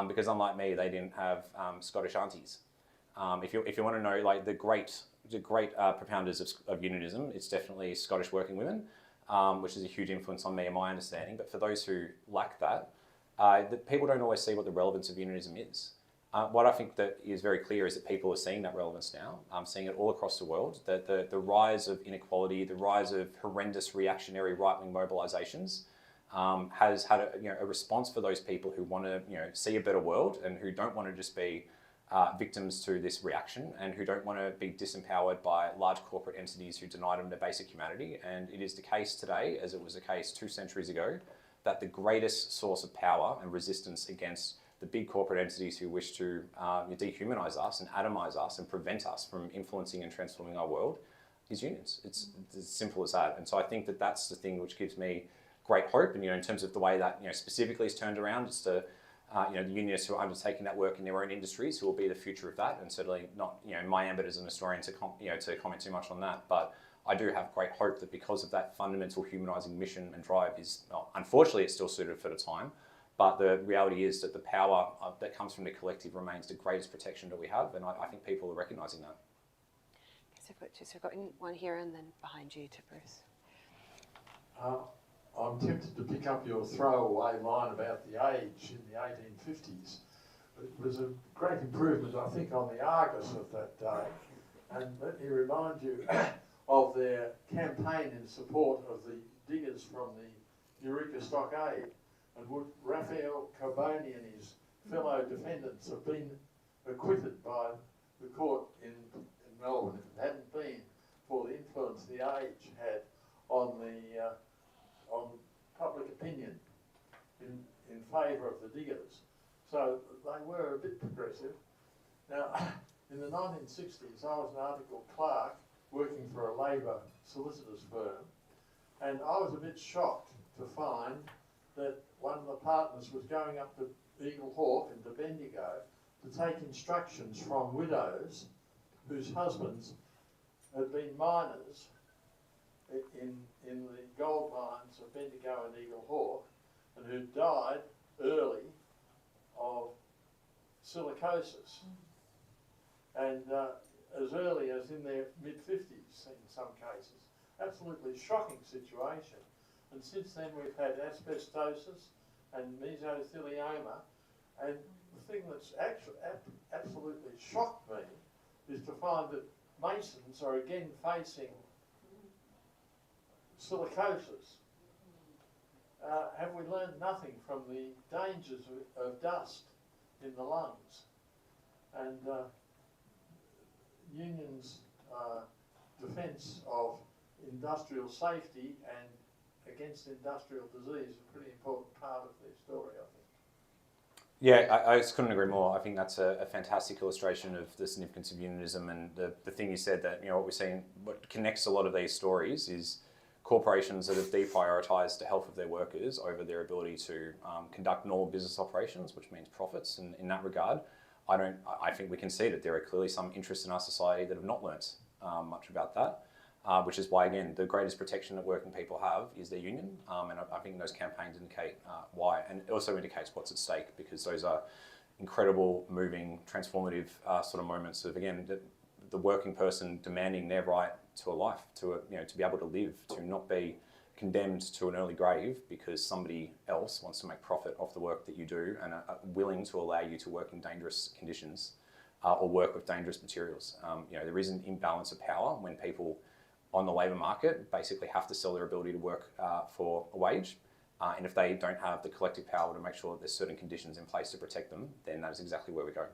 because, unlike me, they didn't have Scottish aunties. If you want to know, like, the great propounders of unionism, it's definitely Scottish working women. which is a huge influence on me and my understanding. But for those who lack that, people don't always see what the relevance of unionism is. What I think that is very clear is that people are seeing that relevance now. I'm seeing it all across the world, that the rise of inequality, the rise of horrendous reactionary right-wing mobilisations has had a response for those people who want to see a better world and who don't want to just be victims to this reaction and who don't want to be disempowered by large corporate entities who deny them their basic humanity. And it is the case today, as it was the case 2 centuries ago, that the greatest source of power and resistance against the big corporate entities who wish to dehumanise us and atomise us and prevent us from influencing and transforming our world is unions. It's as simple as that. And so I think that that's the thing which gives me great hope. And in terms of the way that specifically is turned around, it's the unionists who are undertaking that work in their own industries who will be the future of that. And certainly not my ambit as an historian to comment too much on that. But I do have great hope that because of that fundamental humanising mission and drive is, unfortunately, it's still suited for the time. But the reality is that the power that comes from the collective remains the greatest protection that we have, and I think people are recognising that. So I've got one here and then behind you to Bruce. I'm tempted to pick up your throwaway line about the age in the 1850s. It was a great improvement, I think, on the Argus of that day. And let me remind you of their campaign in support of the diggers from the Eureka Stockade. And would Raphael Carboni and his fellow defendants have been acquitted by the court in Melbourne if it hadn't been for the influence the age had on public opinion in favour of the diggers. So they were a bit progressive. Now, in the 1960s, I was an article clerk working for a Labor solicitors firm, and I was a bit shocked to find that one of the partners was going up to Eagle Hawk and to Bendigo to take instructions from widows whose husbands had been miners in the gold mines of Bendigo and Eagle Hawk and who died early of silicosis. And as early as in their mid-50s in some cases. Absolutely shocking situation. And since then we've had asbestosis and mesothelioma, and the thing that's actually absolutely shocked me is to find that masons are again facing silicosis. Have we learned nothing from the dangers of dust in the lungs? And unions' defence of industrial safety and against industrial disease is a pretty important part of their story, I think. Yeah, I just couldn't agree more. I think that's a fantastic illustration of the significance of unionism, and the thing you said that, what we're seeing, what connects a lot of these stories is corporations that have deprioritised the health of their workers over their ability to conduct normal business operations, which means profits. And in that regard, I think we can see that there are clearly some interests in our society that have not learnt much about that. Which is why, again, the greatest protection that working people have is their union, and I think those campaigns indicate why, and it also indicates what's at stake, because those are incredible, moving, transformative sort of moments of, again, the working person demanding their right to a life, to be able to live, to not be condemned to an early grave because somebody else wants to make profit off the work that you do and are willing to allow you to work in dangerous conditions or work with dangerous materials. There is an imbalance of power when people on the labour market basically have to sell their ability to work for a wage. And if they don't have the collective power to make sure that there's certain conditions in place to protect them, then that is exactly where we go.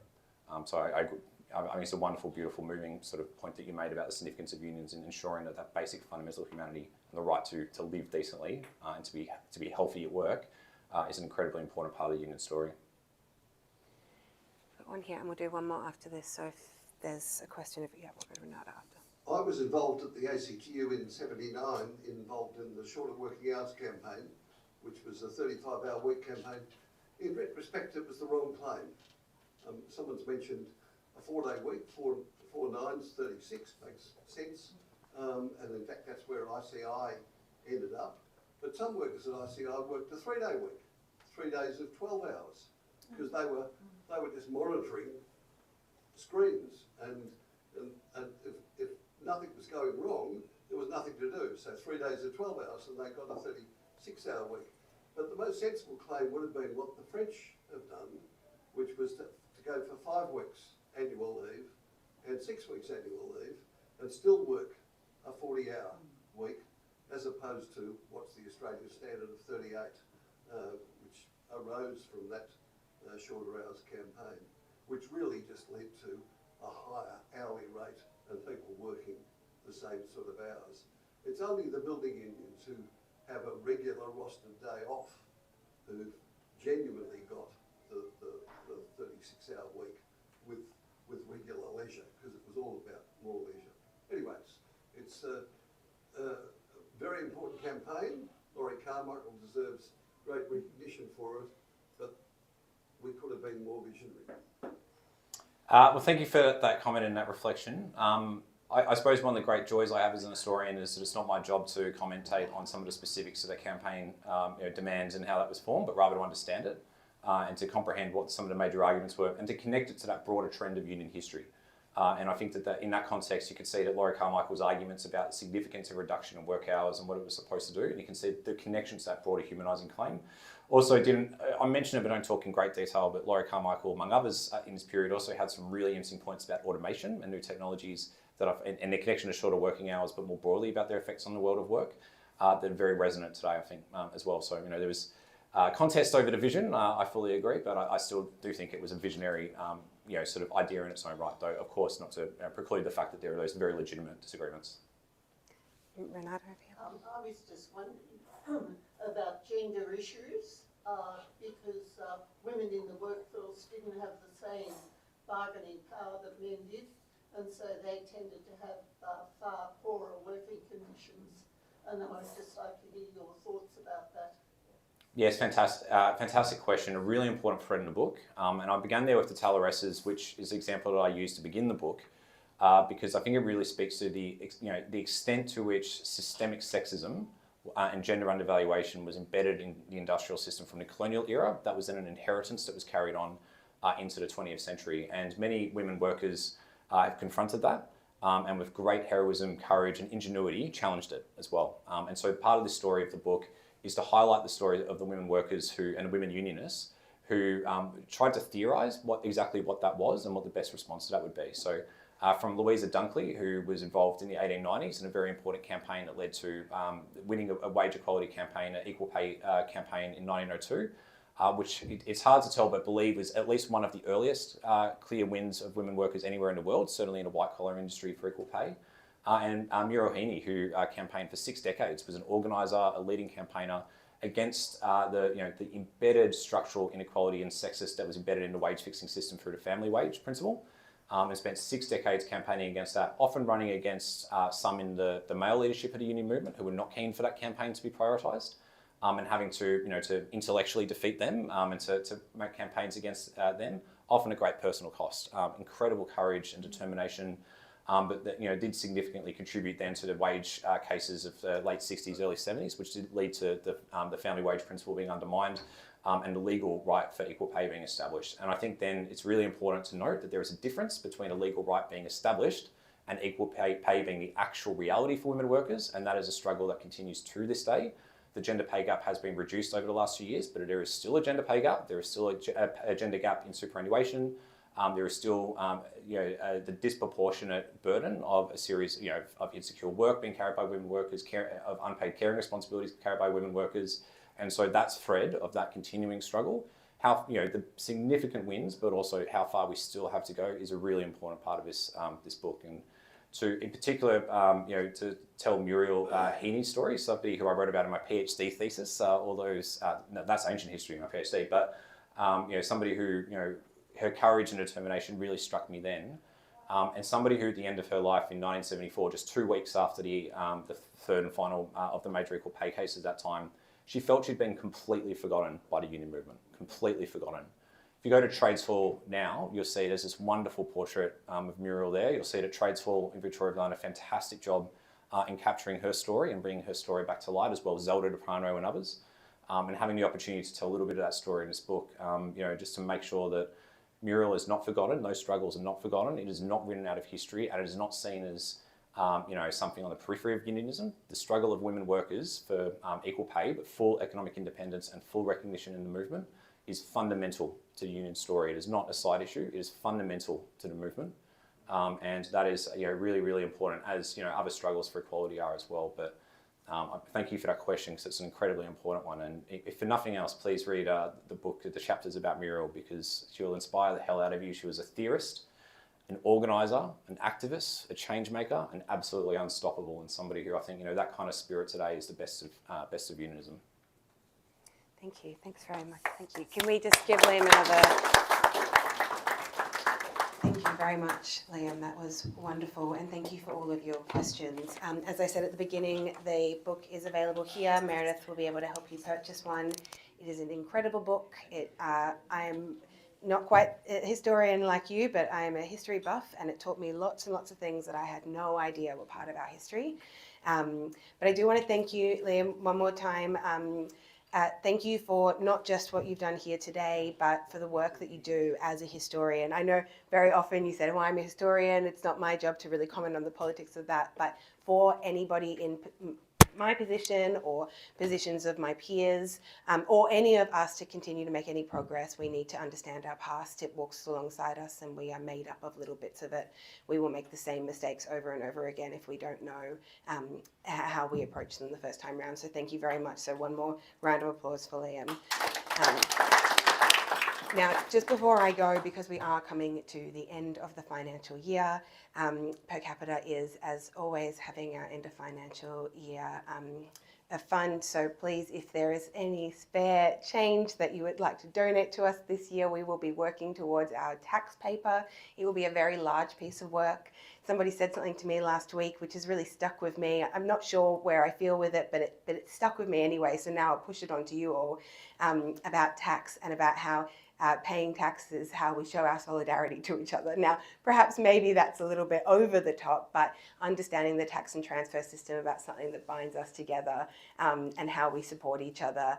So I think it's a wonderful, beautiful, moving sort of point that you made about the significance of unions in ensuring that basic fundamental humanity and the right to live decently and to be healthy at work is an incredibly important part of the union story. Got one here, and we'll do one more after this. So if there's a question, we'll go to Renata after. I was involved at the ACTU in '79, involved in the Shorter Working Hours campaign, which was a 35-hour week campaign. In retrospect, it was the wrong claim. Someone's mentioned a 4-day week, 4 9s, 36, makes sense. And in fact, that's where ICI ended up. But some workers at ICI worked a 3-day week, 3 days of 12 hours, because they were just monitoring screens, and if nothing was going wrong, there was nothing to do. So 3 days of 12 hours and they got a 36-hour week. But the most sensible claim would have been what the French have done, which was to go for 5 weeks annual leave and 6 weeks annual leave and still work a 40-hour week, as opposed to what's the Australian standard of 38, which arose from that shorter hours campaign, which really just led to a higher hourly rate and people working the same sort of hours. It's only the building unions who have a regular rostered day off who genuinely got the 36-hour week with regular leisure, because it was all about more leisure. Anyways, it's a very important campaign. Laurie Carmichael deserves great recognition for it, but we could have been more visionary. Well, thank you for that comment and that reflection. I suppose one of the great joys I have as an historian is that it's not my job to commentate on some of the specifics of the campaign demands and how that was formed, but rather to understand it and to comprehend what some of the major arguments were and to connect it to that broader trend of union history. And I think that in that context, you could see that Laurie Carmichael's arguments about the significance of reduction in work hours and what it was supposed to do, and you can see the connection to that broader humanising claim. Also I mentioned it, but don't talk in great detail, but Laurie Carmichael, among others in this period, also had some really interesting points about automation and new technologies and their connection to shorter working hours, but more broadly about their effects on the world of work that are very resonant today, I think, as well. So, there was contest over the vision, I fully agree, but I still do think it was a visionary sort of idea in its own right, though, of course, not to preclude the fact that there are those very legitimate disagreements. Renato, I was just wondering about gender issues because women in the workforce didn't have the same bargaining power that men did, and so they tended to have far poorer working conditions. And I would just like to hear your thoughts about that. Yes, fantastic question. A really important thread in the book. And I began there with the Taloresses, which is the example that I used to begin the book, because I think it really speaks to the extent to which systemic sexism and gender undervaluation was embedded in the industrial system from the colonial era. That was then an inheritance that was carried on into the 20th century. And many women workers have confronted that. And with great heroism, courage and ingenuity challenged it as well. And so part of the story of the book is to highlight the story of the women workers and the women unionists who tried to theorise exactly what that was and what the best response to that would be. So from Louisa Dunkley, who was involved in the 1890s in a very important campaign that led to winning a wage equality campaign, an equal pay campaign in 1902, which it's hard to tell but believe was at least one of the earliest clear wins of women workers anywhere in the world, certainly in a white collar industry for equal pay. And Muriel Heaney, who campaigned for 6 decades, was an organiser, a leading campaigner against the embedded structural inequality and sexist that was embedded in the wage fixing system through the family wage principle. And spent 6 decades campaigning against that, often running against some in the male leadership of the union movement who were not keen for that campaign to be prioritised. And having to intellectually defeat them and to make campaigns against them, often a great personal cost. Incredible courage and determination, but that did significantly contribute then to the wage cases of the late 60s, early 70s, which did lead to the family wage principle being undermined and the legal right for equal pay being established. And I think then it's really important to note that there is a difference between a legal right being established and equal pay being the actual reality for women workers, and that is a struggle that continues to this day. The gender pay gap has been reduced over the last few years, but there is still a gender pay gap. There is still a gender gap in superannuation. There is still the disproportionate burden of a series of insecure work being carried by women workers, of unpaid caring responsibilities carried by women workers. And so that's thread of that continuing struggle. How the significant wins, but also how far we still have to go, is a really important part of this book. And in particular, to tell Muriel Heaney's story, somebody who I wrote about in my PhD thesis. That's ancient history in my PhD, but somebody who her courage and determination really struck me then, and somebody who at the end of her life in 1974, just 2 weeks after the third and final of the major equal pay case at that time, she felt she'd been completely forgotten by the union movement, completely forgotten. If you go to Trades Hall now, you'll see there's this wonderful portrait of Muriel there. You'll see it at Trades Hall in Victoria have done a fantastic job in capturing her story and bringing her story back to light, as well as Zelda DePrano and others, and having the opportunity to tell a little bit of that story in this book, just to make sure that Muriel is not forgotten, those struggles are not forgotten, it is not written out of history, and it is not seen as something on the periphery of unionism. The struggle of women workers for equal pay, but full economic independence and full recognition in the movement is fundamental to the union story. It is not a side issue, it is fundamental to the movement. And that is really, really important, as other struggles for equality are as well. But thank you for that question, because it's an incredibly important one. And if for nothing else, please read the book, the chapters about Muriel, because she will inspire the hell out of you. She was a theorist, an organiser, an activist, a change maker, and absolutely unstoppable, and somebody who I think, that kind of spirit today is the best of unionism. Thank you. Thanks very much. Thank you. Can we just give Liam another... Thank you very much, Liam. That was wonderful, and thank you for all of your questions. As I said at the beginning, the book is available here. Meredith will be able to help you purchase one. It is an incredible book. I am not quite a historian like you, but I am a history buff, and it taught me lots and lots of things that I had no idea were part of our history. But I do want to thank you, Liam, one more time. Thank you for not just what you've done here today, but for the work that you do as a historian. I know very often you said, well, I'm a historian, it's not my job to really comment on the politics of that, but for anybody in my position or positions of my peers, or any of us to continue to make any progress, we need to understand our past. It walks alongside us and we are made up of little bits of it. We will make the same mistakes over and over again if we don't know how we approach them the first time round. So thank you very much. So one more round of applause for Liam. Now, just before I go, because we are coming to the end of the financial year, Per Capita is, as always, having our end of financial year a fund. So please, if there is any spare change that you would like to donate to us this year, we will be working towards our tax paper. It will be a very large piece of work. Somebody said something to me last week, which has really stuck with me. I'm not sure where I feel with it, but it stuck with me anyway. So now I'll push it on to you all about tax and about how paying tax is how we show our solidarity to each other. Now, perhaps maybe that's a little bit over the top, but understanding the tax and transfer system about something that binds us together and how we support each other,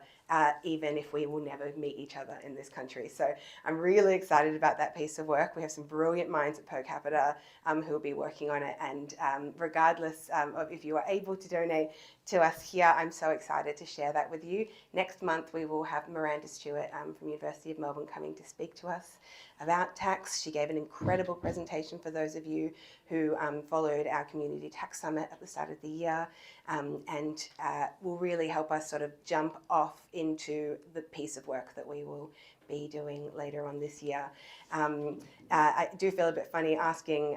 even if we will never meet each other in this country. So I'm really excited about that piece of work. We have some brilliant minds at Per Capita who will be working on it. And regardless of if you are able to donate to us here, I'm so excited to share that with you. Next month, we will have Miranda Stewart from University of Melbourne coming to speak to us about tax. She gave an incredible presentation for those of you who followed our Community Tax Summit at the start of the year, and will really help us sort of jump off into the piece of work that we will be doing later on this year. I do feel a bit funny asking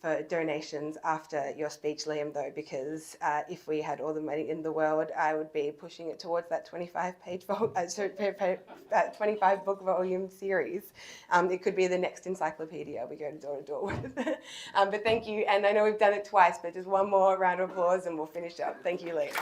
for donations after your speech, Liam, though, because if we had all the money in the world, I would be pushing it towards that 25-page 25 book volume series. It could be the next encyclopedia we go door to door with. But thank you, and I know we've done it twice, but just one more round of applause and we'll finish up. Thank you, Liam.